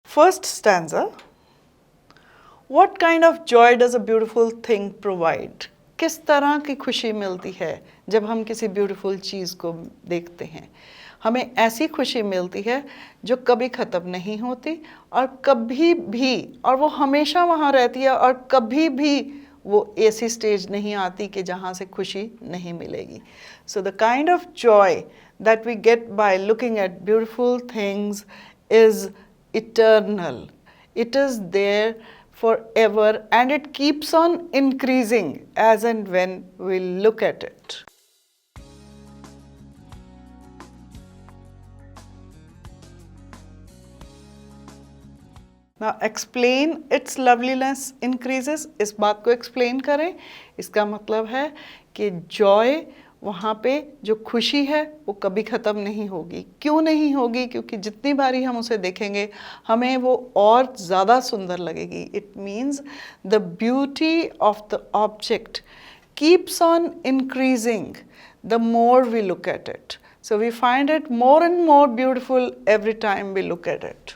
First stanza. What kind of joy does a beautiful thing provide? किस तरह की खुशी मिलती है जब हम किसी ब्यूटीफुल चीज़ को देखते हैं? हमें ऐसी खुशी मिलती है जो कभी ख़त्म नहीं होती और कभी भी, और वो हमेशा वहाँ रहती है और कभी भी वो ऐसी स्टेज नहीं आती कि जहाँ से खुशी नहीं मिलेगी. So the kind of joy that we get by looking at beautiful things is eternal. It is there forever and it keeps on increasing as and when we look at it. Now explain its loveliness increases. इस बात को explain करें. इसका मतलब है कि joy वहाँ पे जो खुशी है वो कभी ख़त्म नहीं होगी. क्यों नहीं होगी? क्योंकि जितनी बारी हम उसे देखेंगे हमें वो और ज़्यादा सुंदर लगेगी. It means the beauty of the object keeps on increasing the more we look at it. So we find it more and more beautiful every time we look at it.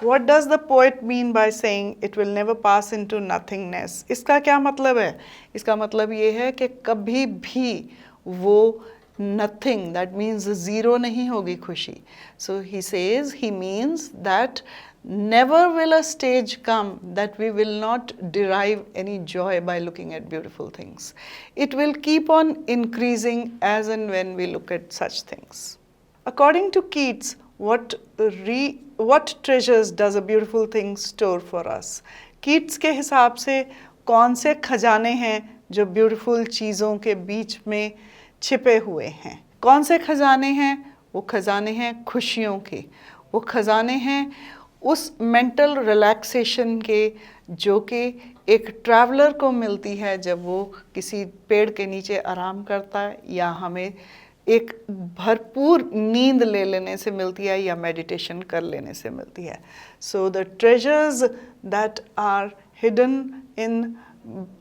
What does the poet mean by saying it will never pass into nothingness? इसका क्या मतलब है? इसका मतलब ये है कि कभी भी वो nothing, that means zero नहीं होगी खुशी. So he says, he means that never will a stage come that we will not derive any joy by looking at beautiful things. It will keep on increasing as and when we look at such things. According to Keats, what treasures does a beautiful thing store for us? Keats के हिसाब से कौन से खजाने हैं जो beautiful चीज़ों के बीच में छिपे हुए हैं? कौन से खजाने हैं? वो खजाने हैं खुशियों के. वो खजाने हैं उस mental relaxation के जो कि एक ट्रैवलर को मिलती है जब वो किसी पेड़ के नीचे आराम करता है या हमें एक भरपूर नींद ले लेने से मिलती है या मेडिटेशन कर लेने से मिलती है. So the treasures that are hidden in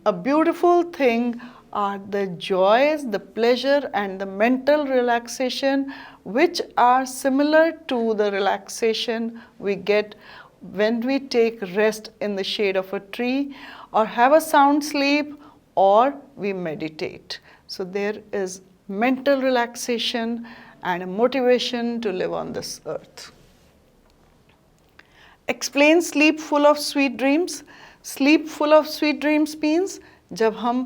a beautiful thing are the joys, the pleasure and the mental relaxation which are similar to the relaxation we get when we take rest in the shade of a tree or have a sound sleep or we meditate. So there is mental relaxation and a motivation to live on this earth. Explain sleep full of sweet dreams. Sleep full of sweet dreams means जब हम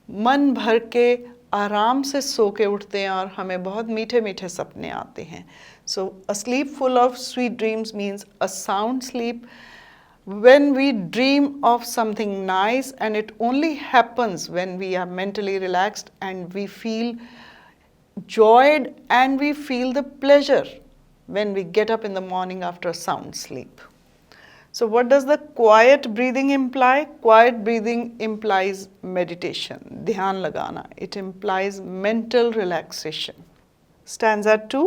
मन भर के आराम से सो के उठते हैं और हमें बहुत मीठे मीठे सपने आते हैं. So a sleep full of sweet dreams means a sound sleep when we dream of something nice, and it only happens when we are mentally relaxed and we feel joyed and we feel the pleasure when we get up in the morning after a sound sleep. So what does the quiet breathing imply? Quiet breathing implies meditation, dhyan lagana. It implies mental relaxation. Stanza 2.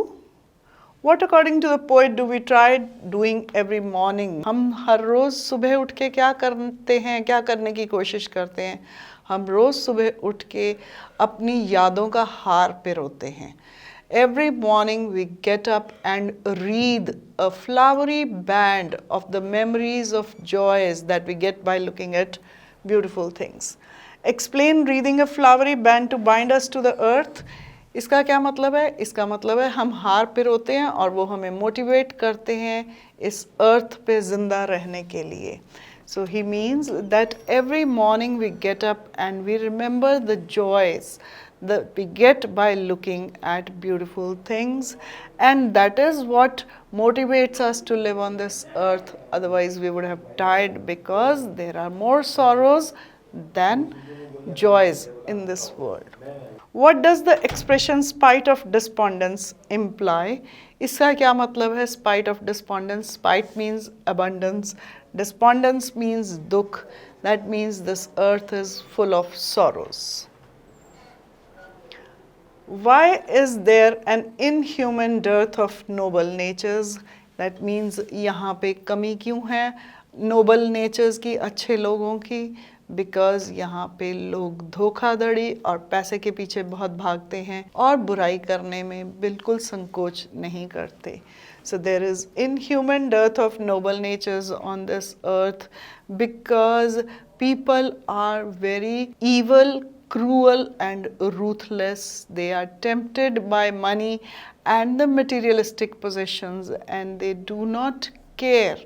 What according to the poet do we try doing every morning? हम हर रोज़ सुबह उठ के क्या करते हैं, क्या करने की कोशिश करते हैं? हम रोज़ सुबह उठ के अपनी यादों का हार पिरोते हैं. Every morning we get up and read a flowery band of the memories of joys that we get by looking at beautiful things. Explain reading a flowery band to bind us to the earth. इसका क्या मतलब है? इसका मतलब है हम हार पिरोते हैं और वो हमें मोटिवेट करते हैं इस अर्थ पे जिंदा रहने के लिए. So he means that every morning we get up and we remember the joys that we get by looking at beautiful things, and that is what motivates us to live on this earth. Otherwise we would have died, because there are more sorrows than joys in this world. What does the expression spite of despondence imply? इसका क्या मतलब है spite of despondence? Spite means abundance, despondence means dukh. That means this earth is full of sorrows. Why is there an inhuman dearth of noble natures? That means यहाँ पे कमी क्यों है noble natures की, अच्छे लोगों की? बिकॉज यहाँ पे लोग धोखाधड़ी और पैसे के पीछे बहुत भागते हैं और बुराई करने में बिल्कुल संकोच नहीं करते. So there is inhuman dearth of noble natures on this earth because people are very evil, cruel and ruthless. They are tempted by money and the materialistic possessions, and they do not care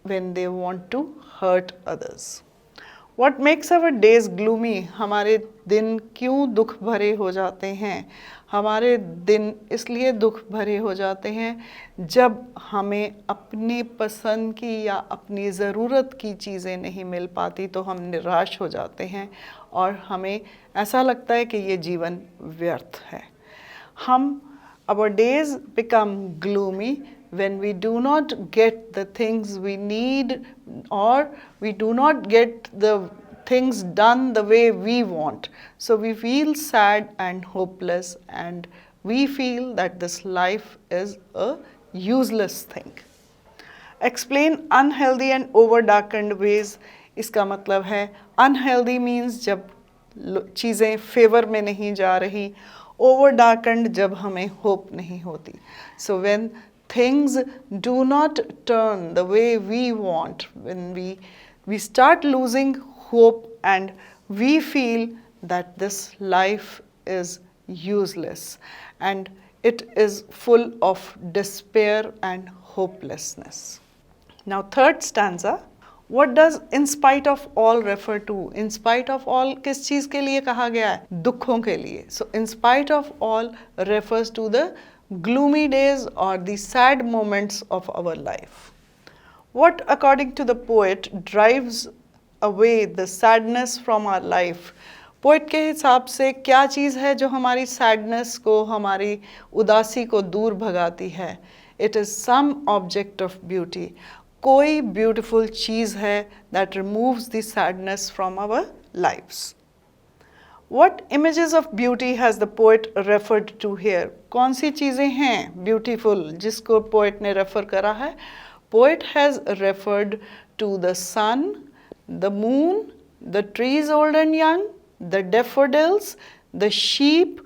when they want to hurt others. What makes our days gloomy? हमारे दिन क्यों दुख भरे हो जाते हैं? हमारे दिन इसलिए दुख भरे हो जाते हैं जब हमें अपनी पसंद की या अपनी ज़रूरत की चीज़ें नहीं मिल पाती तो हम निराश हो जाते हैं और हमें ऐसा लगता है कि ये जीवन व्यर्थ है. Our days become gloomy when we do not get the things we need or we do not get the things done the way we want. So we feel sad and hopeless and we feel that this life is a useless thing. Explain unhealthy and over darkened ways. इसका मतलब है unhealthy means जब चीज़ें favour में नहीं जा रही, over darkened जब हमें hope नहीं होती. So when things do not turn the way we want, when we start losing hope and we feel that this life is useless and it is full of despair and hopelessness. Now third stanza, what does in spite of all refer to? In spite of all किस चीज़ के लिए कहा गया है? दुखों के लिए. So in spite of all refers to the gloomy days or the sad moments of our life. What according to the poet drives away the sadness from our life? Poet के हिसाब से क्या चीज़ है जो हमारी सैडनेस को, हमारी उदासी को दूर भगाती है? It is some object of beauty. कोई ब्यूटीफुल चीज़ है that removes the sadness from our lives. What images of beauty has the poet referred to here? कौन सी चीज़ें हैं beautiful जिसको poet ने refer करा है? Poet has referred to the sun, the moon, the trees old and young, the daffodils, the sheep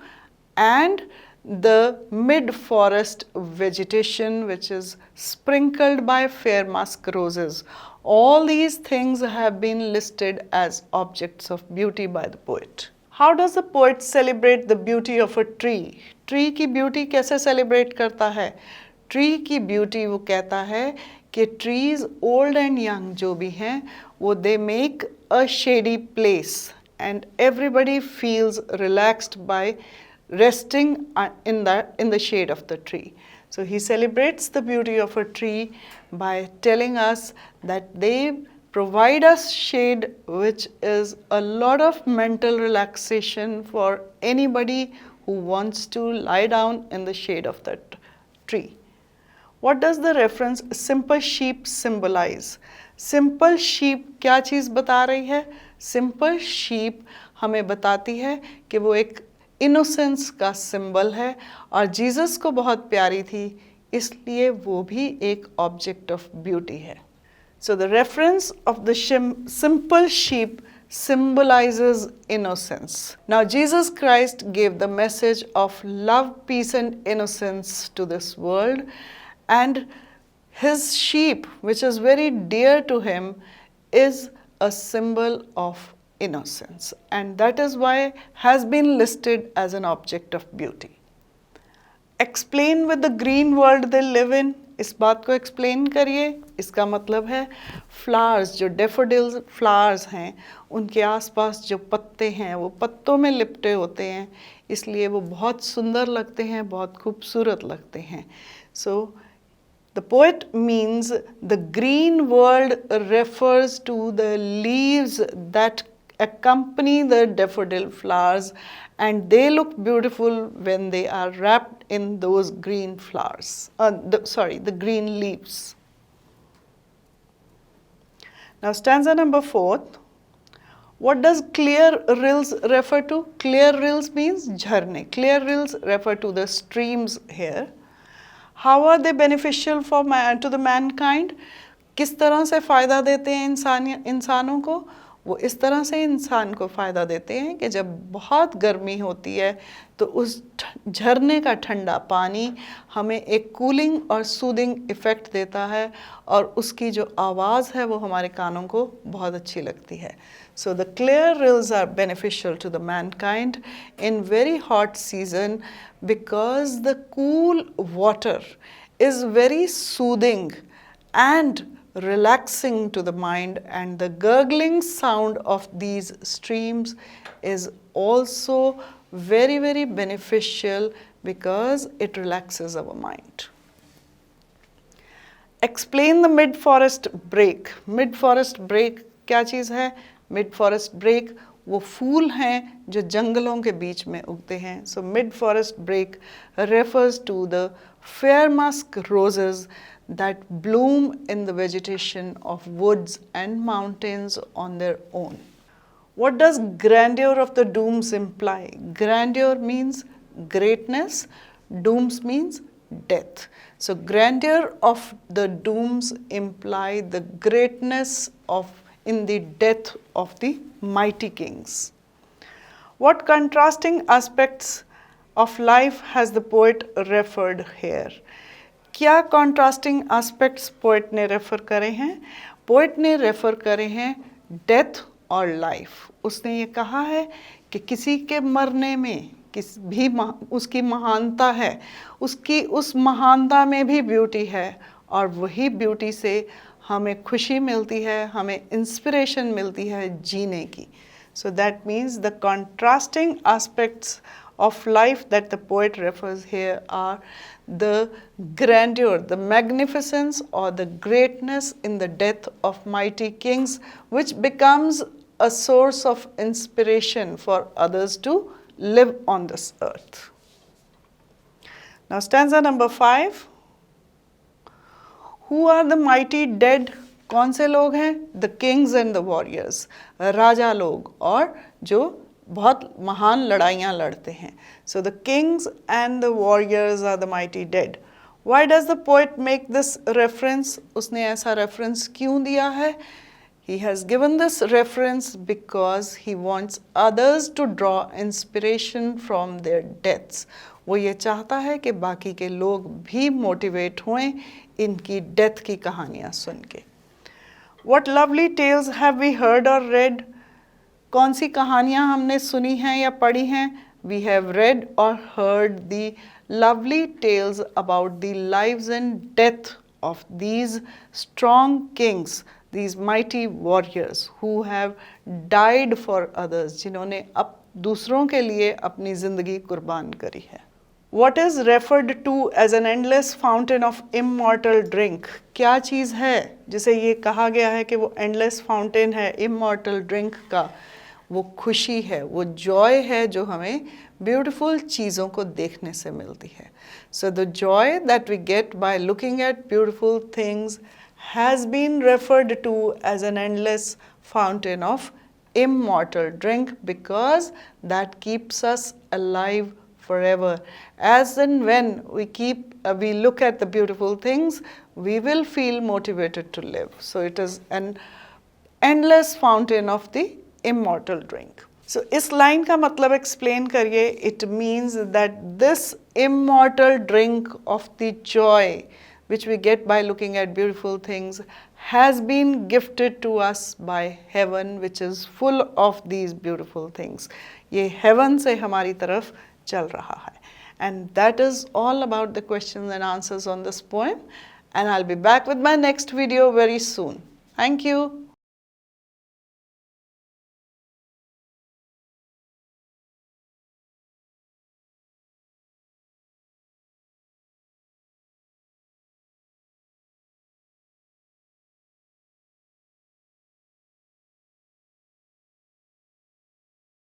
and the mid-forest vegetation which is sprinkled by fair musk roses. All these things have been listed as objects of beauty by the poet. How does the poet celebrate the beauty of a tree? Tree की beauty कैसे celebrate करता है? Tree की beauty वो कहता है कि trees old and young जो भी हैं वो they make a shady place and everybody feels relaxed by resting in the shade of the tree. So he celebrates the beauty of a tree by telling us that they provide us shade, which is a lot of mental relaxation for anybody who wants to lie down in the shade of that tree. What does the reference simple sheep symbolize? Simple sheep क्या चीज़ बता रही है? Simple sheep हमें बताती है कि वो एक इनोसेंस का सिंबल है और जीसस को बहुत प्यारी थी, इसलिए वो भी एक ऑब्जेक्ट ऑफ ब्यूटी है. So the reference of the simple sheep symbolizes innocence. Now Jesus Christ gave the message of love, peace and innocence to this world, and his sheep, which is very dear to him, is a symbol of innocence, and that is why has been listed as an object of beauty. Explain with the green world they live in. इस बात को explain करिए. इसका मतलब है flowers, जो daffodils flowers हैं, उनके आसपास जो पत्ते हैं वो पत्तों में लिपटे होते हैं, इसलिए वो बहुत सुंदर लगते हैं, बहुत खूबसूरत लगते हैं. So the poet means the green world refers to the leaves that accompany the daffodil flowers, and they look beautiful when they are wrapped in those green flowers, the green leaves. Now stanza number 4. What does clear rills refer to? Clear rills means jharne. Clear rills refer to the streams here. How are they beneficial to the mankind? किस तरह से फ़ायदा देते हैं इंसानों को? वो इस तरह से इंसान को फ़ायदा देते हैं कि जब बहुत गर्मी होती है तो उस झरने का ठंडा पानी हमें एक कूलिंग और सूदिंग इफ़ेक्ट देता है और उसकी जो आवाज़ है वो हमारे कानों को बहुत अच्छी लगती है. So the clear rills are beneficial to the mankind in very hot season because the cool water is very soothing and relaxing to the mind, and the gurgling sound of these streams is also very beneficial because it relaxes our mind. Explain the mid forest break. Mid forest break क्या चीज़ है? Mid forest break वो फूल हैं जो जंगलों के बीच में उगते हैं. So mid forest break refers to the fair musk roses that bloom in the vegetation of woods and mountains on their own. What does grandeur of the dooms imply? Grandeur means greatness, dooms means death. So grandeur of the dooms imply the greatness of in the death of the mighty kings. What contrasting aspects of life has the poet referred here? क्या contrasting aspects poet ने refer करे हैं? Poet ने refer करे हैं death और life. उसने ये कहा है कि किसी के मरने में किस भी उसकी महानता है, उसकी उस महानता में भी ब्यूटी है और वही ब्यूटी से हमें खुशी मिलती है, हमें इंस्पिरेशन मिलती है जीने की. So that means the contrasting aspects of life that the poet refers here are the grandeur, the magnificence or the greatness in the death of mighty kings, which becomes a source of inspiration for others to live on this earth. Now stanza number 5. Who are the mighty dead? कौन से लोग हैं? The kings and the warriors. राजा लोग और जो बहुत महान लड़ाइयाँ लड़ते हैं. So the kings and the warriors are the mighty dead. Why does the poet make this reference? उसने ऐसा reference क्यों दिया है? He has given this reference because he wants others to draw inspiration from their deaths. वो ये चाहता है कि बाकी के लोग भी मोटिवेट हों इनकी डेथ की कहानियाँ सुन के. What lovely tales have we heard or read? कौन सी कहानियाँ हमने सुनी हैं या पढ़ी हैं? We have read or heard the lovely tales about the lives and death of these strong kings, these mighty warriors who have died for others, जिन्होंने दूसरों के लिए अपनी ज़िंदगी कुर्बान करी है. What is referred to as an endless fountain of immortal drink? क्या चीज़ है जिसे ये कहा गया है कि वो endless fountain है immortal drink का? वो खुशी है, वो joy है जो हमें beautiful चीज़ों को देखने से मिलती है. So the joy that we get by looking at beautiful things has been referred to as an endless fountain of immortal drink because that keeps us alive forever. As and when we look at the beautiful things, we will feel motivated to live. So it is an endless fountain of the immortal drink. So इस line का मतलब explain करिए. It means that this immortal drink of the joy which we get by looking at beautiful things has been gifted to us by heaven, which is full of these beautiful things. ये heaven से हमारी तरफ चल रहा है. And that is all about the questions and answers on this poem. And I'll be back with my next video very soon. Thank you.